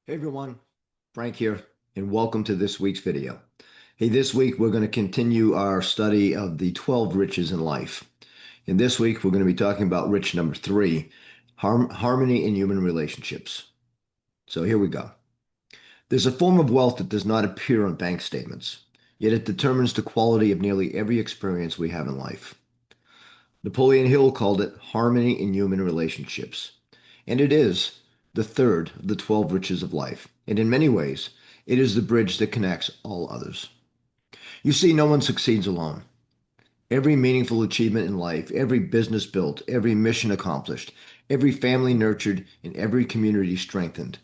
Hey everyone, Frank here, and welcome to this week's video. Hey, this week we're going to continue our study of the 12 riches in life. And this week we're going to be talking about rich number 3, harmony in human relationships. So here we go. There's a form of wealth that does not appear on bank statements, yet it determines the quality of nearly every experience we have in life. Napoleon Hill called it harmony in human relationships. And it is the third of the 12 riches of life. And in many ways, it is the bridge that connects all others. You see, no one succeeds alone. Every meaningful achievement in life, every business built, every mission accomplished, every family nurtured, and every community strengthened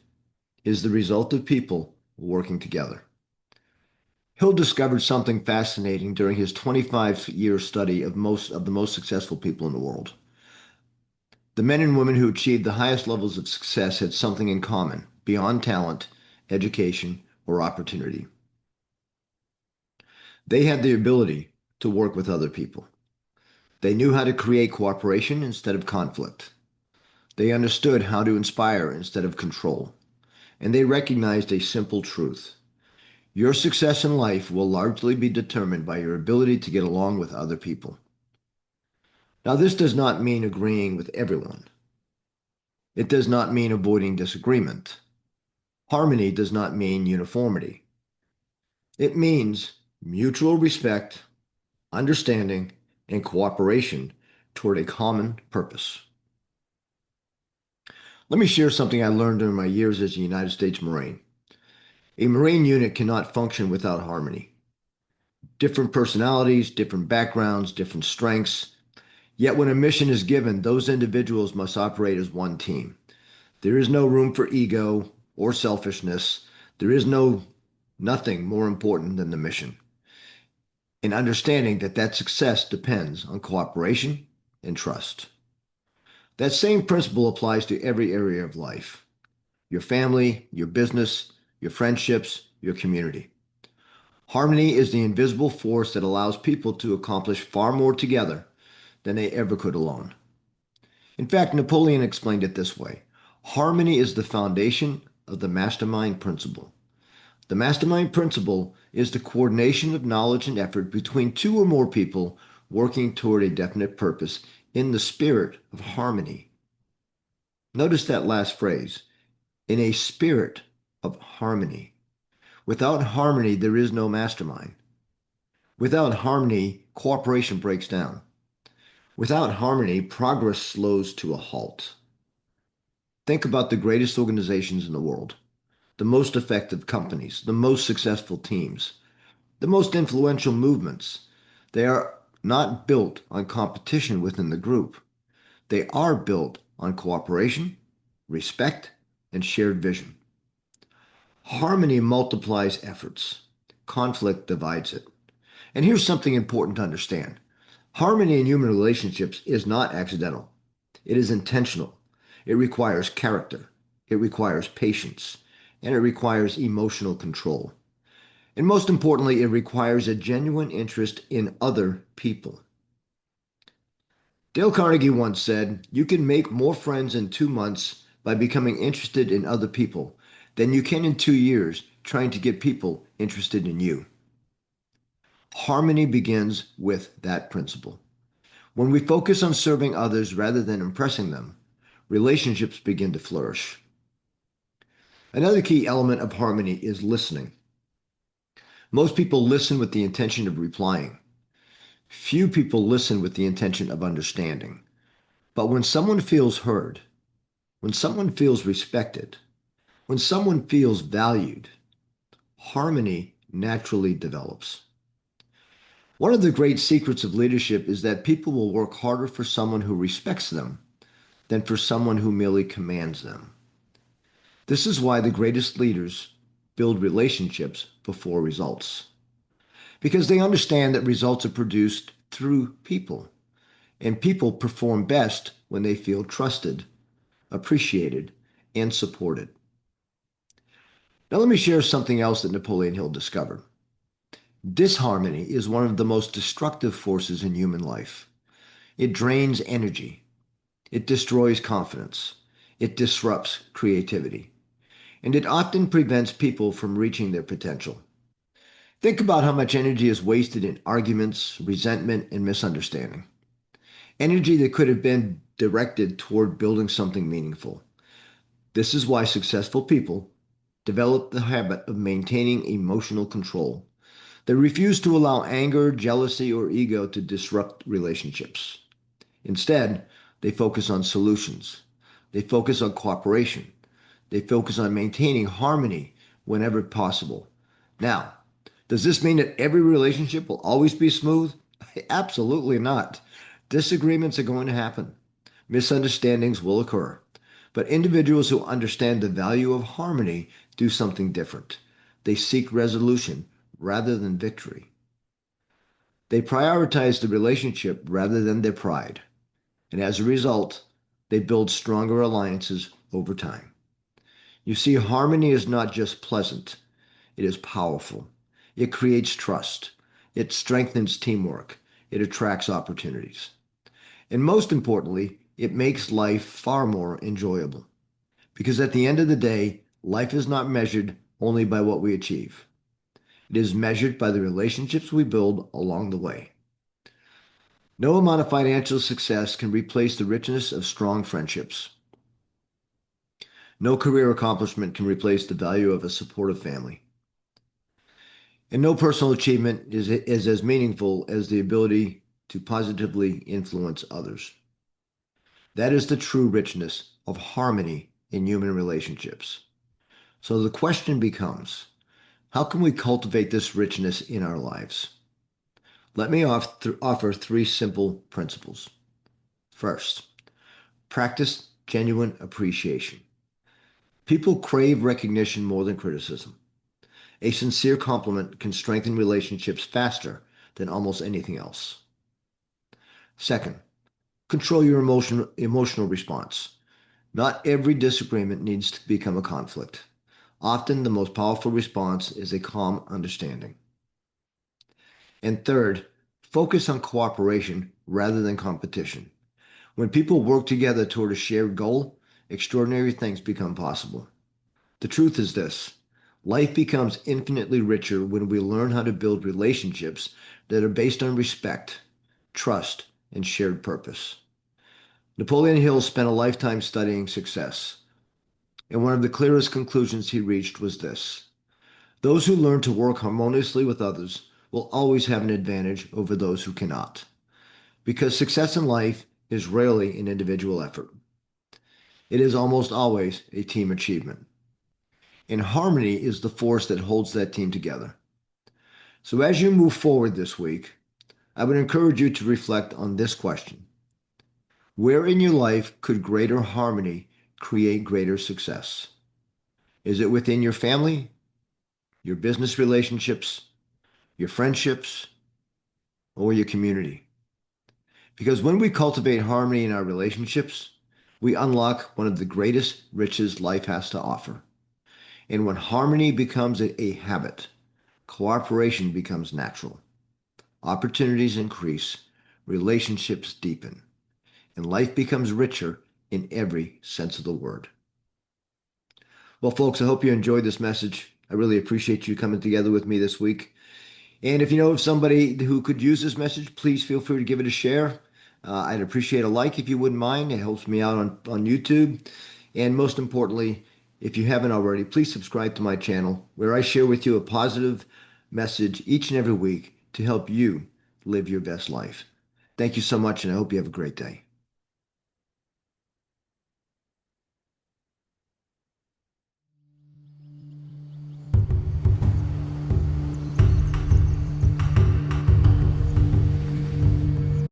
is the result of people working together. Hill discovered something fascinating during his 25-year study of the most successful people in the world. The men and women who achieved the highest levels of success had something in common beyond talent, education, or opportunity. They had the ability to work with other people. They knew how to create cooperation instead of conflict. They understood how to inspire instead of control. And they recognized a simple truth. Your success in life will largely be determined by your ability to get along with other people. Now, this does not mean agreeing with everyone. It does not mean avoiding disagreement. Harmony does not mean uniformity. It means mutual respect, understanding, and cooperation toward a common purpose. Let me share something I learned during my years as a United States Marine. A Marine unit cannot function without harmony. Different personalities, different backgrounds, different strengths. Yet when a mission is given, those individuals must operate as one team. There is no room for ego or selfishness. There is nothing more important than the mission. And understanding that success depends on cooperation and trust. That same principle applies to every area of life. Your family, your business, your friendships, your community. Harmony is the invisible force that allows people to accomplish far more together than they ever could alone. In fact, Napoleon explained it this way. Harmony is the foundation of the mastermind principle. The mastermind principle is the coordination of knowledge and effort between two or more people working toward a definite purpose in the spirit of harmony. Notice that last phrase, in a spirit of harmony. Without harmony, there is no mastermind. Without harmony, cooperation breaks down. Without harmony, progress slows to a halt. Think about the greatest organizations in the world, the most effective companies, the most successful teams, the most influential movements. They are not built on competition within the group. They are built on cooperation, respect, and shared vision. Harmony multiplies efforts. Conflict divides it. And here's something important to understand. Harmony in human relationships is not accidental. It is intentional. It requires character. It requires patience. And it requires emotional control. And most importantly, it requires a genuine interest in other people. Dale Carnegie once said, "You can make more friends in 2 months by becoming interested in other people than you can in 2 years trying to get people interested in you." Harmony begins with that principle. When we focus on serving others rather than impressing them, relationships begin to flourish. Another key element of harmony is listening. Most people listen with the intention of replying. Few people listen with the intention of understanding. But when someone feels heard, when someone feels respected, when someone feels valued, harmony naturally develops. One of the great secrets of leadership is that people will work harder for someone who respects them than for someone who merely commands them. This is why the greatest leaders build relationships before results. Because they understand that results are produced through people, and people perform best when they feel trusted, appreciated, and supported. Now let me share something else that Napoleon Hill discovered. Disharmony is one of the most destructive forces in human life. It drains energy. It destroys confidence. It disrupts creativity. and it often prevents people from reaching their potential. Think about how much energy is wasted in arguments, resentment, and misunderstanding. Energy that could have been directed toward building something meaningful. This is why successful people develop the habit of maintaining emotional control. They refuse to allow anger, jealousy, or ego to disrupt relationships. Instead, they focus on solutions. They focus on cooperation. They focus on maintaining harmony whenever possible. Now, does this mean that every relationship will always be smooth? Absolutely not. Disagreements are going to happen. Misunderstandings will occur. But individuals who understand the value of harmony do something different. They seek resolution rather than victory. They prioritize the relationship rather than their pride. And as a result, they build stronger alliances over time. You see, harmony is not just pleasant, it is powerful. It creates trust. It strengthens teamwork. It attracts opportunities. And most importantly, it makes life far more enjoyable. Because at the end of the day, life is not measured only by what we achieve. It is measured by the relationships we build along the way. No amount of financial success can replace the richness of strong friendships. No career accomplishment can replace the value of a supportive family. And no personal achievement is as meaningful as the ability to positively influence others. That is the true richness of harmony in human relationships. So the question becomes, how can we cultivate this richness in our lives? Let me offer three simple principles. First, practice genuine appreciation. People crave recognition more than criticism. A sincere compliment can strengthen relationships faster than almost anything else. Second, control your emotional response. Not every disagreement needs to become a conflict. Often, the most powerful response is a calm understanding. And third, focus on cooperation rather than competition. When people work together toward a shared goal, extraordinary things become possible. The truth is this: life becomes infinitely richer when we learn how to build relationships that are based on respect, trust, and shared purpose. Napoleon Hill spent a lifetime studying success, and one of the clearest conclusions he reached was this: those who learn to work harmoniously with others will always have an advantage over those who cannot, because success in life is rarely an individual effort. It is almost always a team achievement. And harmony is the force that holds that team together. So as you move forward this week, I would encourage you to reflect on this question: where in your life could greater harmony create greater success? Is it within your family, your business relationships, your friendships, or your community? Because when we cultivate harmony in our relationships, we unlock one of the greatest riches life has to offer. And when harmony becomes a habit, cooperation becomes natural. Opportunities increase, relationships deepen, and life becomes richer in every sense of the word. Well, folks, I hope you enjoyed this message. I really appreciate you coming together with me this week. And if you know of somebody who could use this message, please feel free to give it a share. I'd appreciate a like if you wouldn't mind. It helps me out on YouTube. And most importantly, if you haven't already, please subscribe to my channel where I share with you a positive message each and every week to help you live your best life. Thank you so much, and I hope you have a great day.